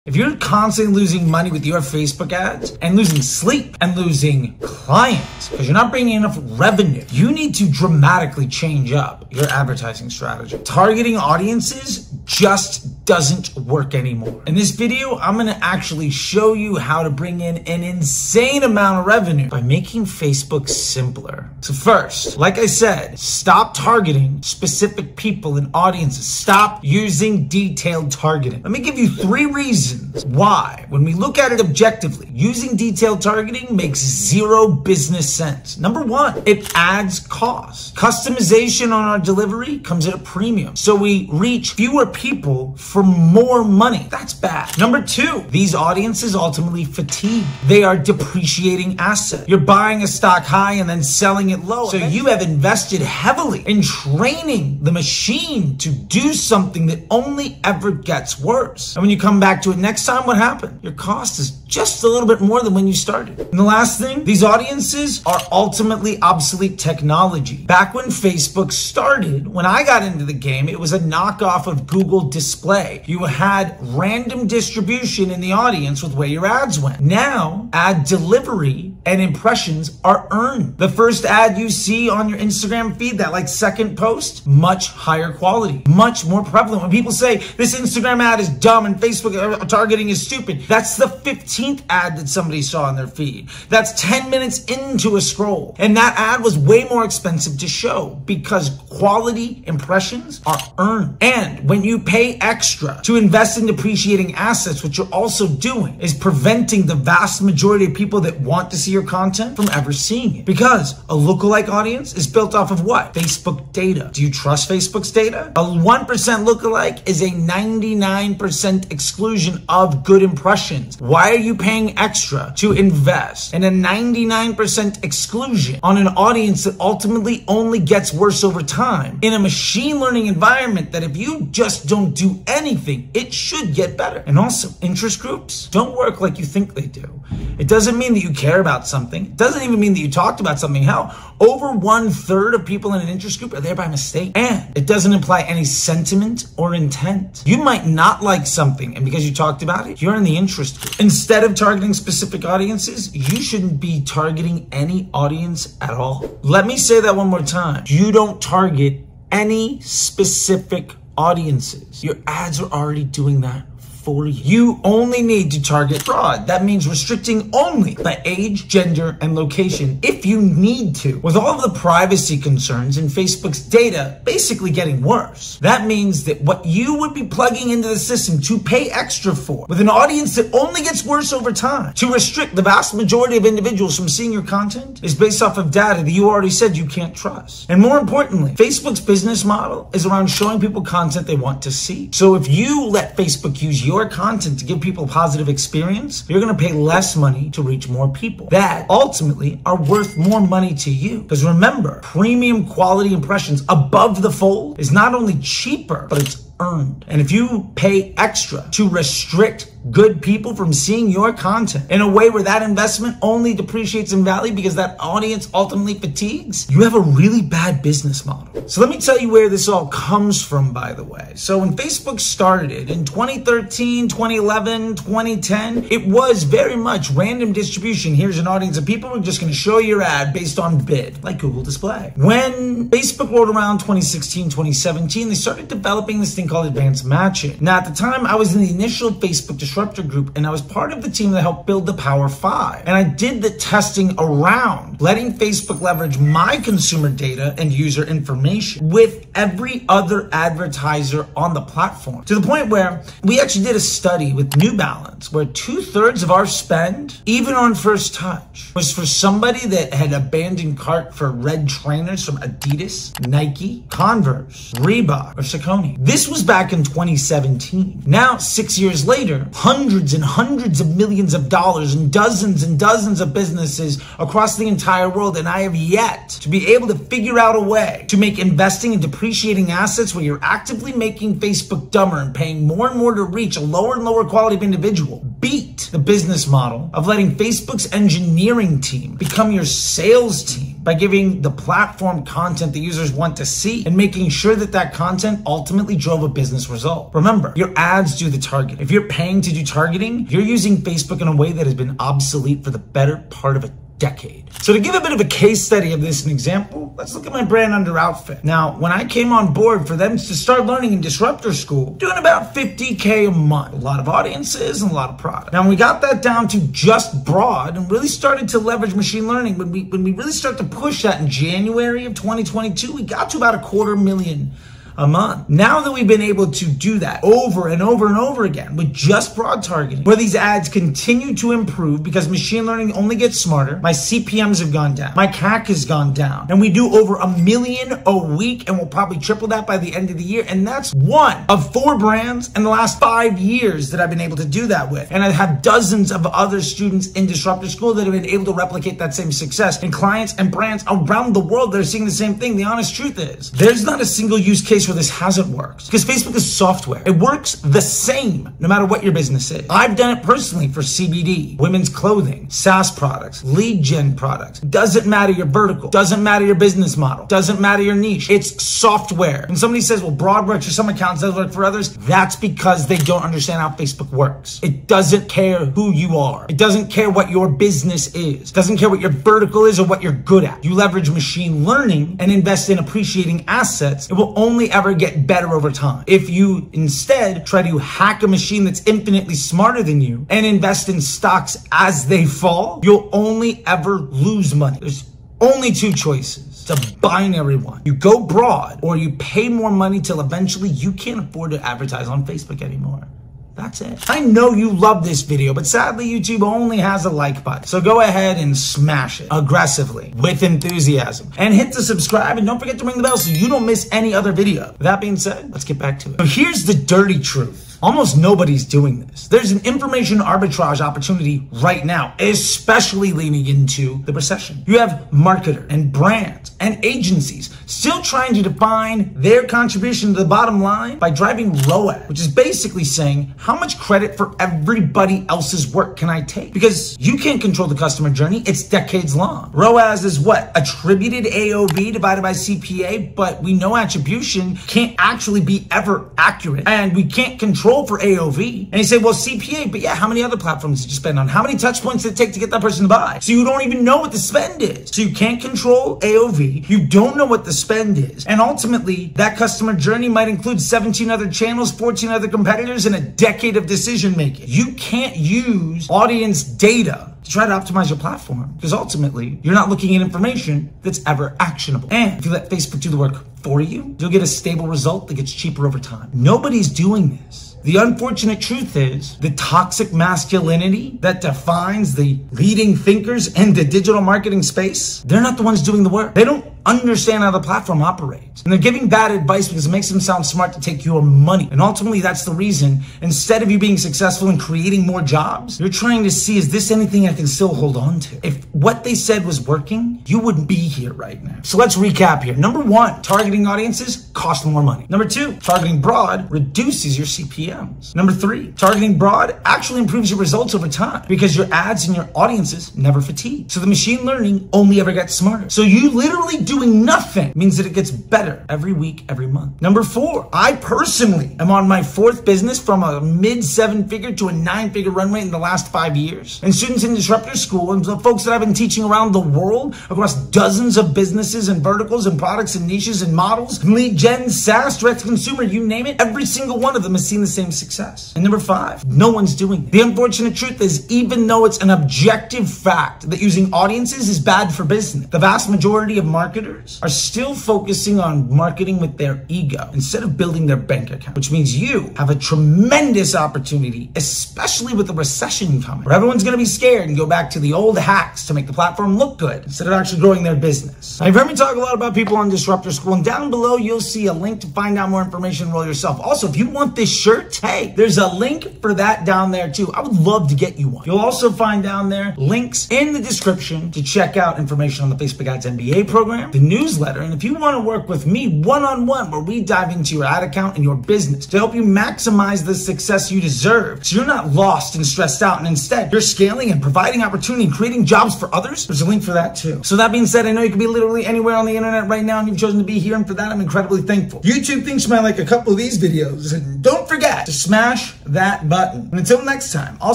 If you're constantly losing money with your Facebook ads and losing sleep and losing clients because you're not bringing enough revenue, you need to dramatically change up your advertising strategy. Targeting audiences just doesn't work anymore. In this video, I'm going to actually show you how to bring in an insane amount of revenue by making Facebook simpler. So first, like I said, stop targeting specific people and audiences. Stop using detailed targeting. Let me give you 3 reasons why, when we look at it objectively, using detailed targeting makes zero business sense. Number 1, it adds cost. Customization on our delivery comes at a premium, so we reach fewer people for more money. That's bad. Number 2, these audiences ultimately fatigue. They are depreciating assets. You're buying a stock high and then selling it low. So you have invested heavily in training the machine to do something that only ever gets worse. And when you come back to it next time, what happened? Your cost is just a little bit more than when you started. And the last thing, these audiences are ultimately obsolete technology. Back when Facebook started, when I got into the game, it was a knockoff of Google Display. You had random distribution in the audience with where your ads went. Now, ad delivery and impressions are earned. The first ad you see on your Instagram feed, that like second post, much higher quality, much more prevalent. When people say this Instagram ad is dumb and Facebook targeting is stupid, that's the 15th ad that somebody saw on their feed. That's 10 minutes into a scroll. And that ad was way more expensive to show because quality impressions are earned. And when you pay extra to invest in depreciating assets, what you're also doing is preventing the vast majority of people that want to see your content from ever seeing it. Because a lookalike audience is built off of what? Facebook data. Do you trust Facebook's data? A 1% lookalike is a 99% exclusion of good impressions. Why are you paying extra to invest in a 99% exclusion on an audience that ultimately only gets worse over time in a machine learning environment that if you just don't do anything, it should get better? And also, interest groups don't work like you think they do. It doesn't mean that you care about something. It doesn't even mean that you talked about something. Hell, over 1/3 of people in an interest group are there by mistake. And it doesn't imply any sentiment or intent. You might not like something, and because you talked about it, you're in the interest group. Instead of targeting specific audiences, you shouldn't be targeting any audience at all. Let me say that one more time. You don't target any specific audiences. Your ads are already doing that for you. You only need to target fraud. That means restricting only by age, gender, and location if you need to. With all of the privacy concerns and Facebook's data basically getting worse, that means that what you would be plugging into the system to pay extra for, with an audience that only gets worse over time, to restrict the vast majority of individuals from seeing your content, is based off of data that you already said you can't trust. And more importantly, Facebook's business model is around showing people content they want to see. So if you let Facebook use your content to give people a positive experience, you're going to pay less money to reach more people that ultimately are worth more money to you. Because remember, premium quality impressions above the fold is not only cheaper, but it's earned. And if you pay extra to restrict good people from seeing your content in a way where that investment only depreciates in value because that audience ultimately fatigues, you have a really bad business model. So let me tell you where this all comes from, by the way. So when Facebook started in 2013, 2011, 2010, it was very much random distribution. Here's an audience of people. We're just going to show your ad based on bid, like Google Display. When Facebook rolled around 2016, 2017, they started developing this thing called advanced matching. Now, at the time, I was in the initial Facebook disruptor group, and I was part of the team that helped build the Power 5. And I did the testing around letting Facebook leverage my consumer data and user information with every other advertiser on the platform, to the point where we actually did a study with New Balance where 2/3 of our spend, even on first touch, was for somebody that had abandoned cart for red trainers from Adidas, Nike, Converse, Reebok, or Saucony. This was back in 2017. Now, 6 years later, hundreds and hundreds of millions of dollars and dozens of businesses across the entire world, and I have yet to be able to figure out a way to make investing and depreciating assets where you're actively making Facebook dumber and paying more and more to reach a lower and lower quality of individual individual. Beat the business model of letting Facebook's engineering team become your sales team by giving the platform content the users want to see and making sure that that content ultimately drove a business result. Remember, your ads do the targeting. If you're paying to do targeting, you're using Facebook in a way that has been obsolete for the better part of a decade. So to give a bit of a case study of this, an example, let's look at my brand under Outfit. Now, when I came on board for them to start learning in Disruptor School, doing about $50K a month, a lot of audiences and a lot of product. Now, when we got that down to just broad and really started to leverage machine learning, when we really start to push that in January of 2022, we got to about $250,000 a month. Now that we've been able to do that over and over and over again with just broad targeting, where these ads continue to improve because machine learning only gets smarter, my CPMs have gone down, my CAC has gone down, and we do over 1 million a week, and we'll probably triple that by the end of the year. And that's one of 4 brands in the last 5 years that I've been able to do that with. And I have dozens of other students in Disruptor School that have been able to replicate that same success, and clients and brands around the world that are seeing the same thing. The honest truth is, there's not a single use case where this hasn't worked, because Facebook is software. It works the same no matter what your business is. I've done it personally for CBD, women's clothing, SaaS products, lead gen products. Doesn't matter your vertical, doesn't matter your business model, doesn't matter your niche. It's software. When somebody says, well, broad works for some accounts, doesn't work for others, that's because they don't understand how Facebook works. It doesn't care who you are. It doesn't care what your business is. It doesn't care what your vertical is or what you're good at. You leverage machine learning and invest in appreciating assets. It will only ever get better over time. If you instead try to hack a machine that's infinitely smarter than you and invest in stocks as they fall, you'll only ever lose money. There's only 2 choices. It's a binary one. You go broad, or you pay more money till eventually you can't afford to advertise on Facebook anymore. That's it. I know you love this video, but sadly YouTube only has a like button. So go ahead and smash it aggressively with enthusiasm, and hit the subscribe, and don't forget to ring the bell so you don't miss any other video. With that being said, let's get back to it. So here's the dirty truth. Almost nobody's doing this. There's an information arbitrage opportunity right now, especially leaning into the recession. You have marketers and brands and agencies still trying to define their contribution to the bottom line by driving ROAS, which is basically saying, how much credit for everybody else's work can I take? Because you can't control the customer journey. It's decades long. ROAS is what? Attributed AOV divided by CPA, but we know attribution can't actually be ever accurate, and we can't control for AOV. And you say, well, CPA, but yeah, how many other platforms did you spend on? How many touch points did it take to get that person to buy? So you don't even know what the spend is. So you can't control AOV. You don't know what the spend is. And ultimately, that customer journey might include 17 other channels, 14 other competitors, and a decade of decision making. You can't use audience data to try to optimize your platform, because ultimately you're not looking at information that's ever actionable. And if you let Facebook do the work for you, you'll get a stable result that gets cheaper over time. Nobody's doing this. The unfortunate truth is the toxic masculinity that defines the leading thinkers in the digital marketing space, they're not the ones doing the work. They don't understand how the platform operates. And they're giving bad advice because it makes them sound smart to take your money. And ultimately, that's the reason, instead of you being successful in creating more jobs, you're trying to see, is this anything I can still hold on to? If what they said was working, you wouldn't be here right now. So let's recap here. Number 1, targeting audiences costs more money. Number 2, targeting broad reduces your CPMs. Number 3, targeting broad actually improves your results over time because your ads and your audiences never fatigue. So the machine learning only ever gets smarter. So you literally doing nothing means that it gets better every week, every month. Number 4, I personally am on my 4th business from a mid 7-figure to a 9-figure run rate in the last 5 years. And students in Disruptor School and the folks that I've been teaching around the world across dozens of businesses and verticals and products and niches and models, lead gen, SaaS, direct to consumer, you name it, every single one of them has seen the same success. And number 5, no one's doing it. The unfortunate truth is, even though it's an objective fact that using audiences is bad for business, the vast majority of marketers are still focusing on marketing with their ego instead of building their bank account, which means you have a tremendous opportunity, especially with the recession coming, where everyone's going to be scared and go back to the old hacks to make the platform look good instead of actually growing their business. Now, you've heard me talk a lot about people on Disruptor School, and down below you'll see a link to find out more information, enroll yourself. Also, if you want this shirt, take. There's a link for that down there too. I would love to get you one. You'll also find down there links in the description to check out information on the Facebook Ads MBA program, the newsletter, and if you want to work with me one-on-one where we dive into your ad account and your business to help you maximize the success you deserve so you're not lost and stressed out and instead you're scaling and providing opportunity and creating jobs for others, there's a link for that too. So that being said, I know you can be literally anywhere on the internet right now and you've chosen to be here, and for that I'm incredibly thankful. YouTube thinks you might like a couple of these videos, and don't forget to smash that button. And until next time, I'll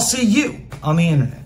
see you on the internet.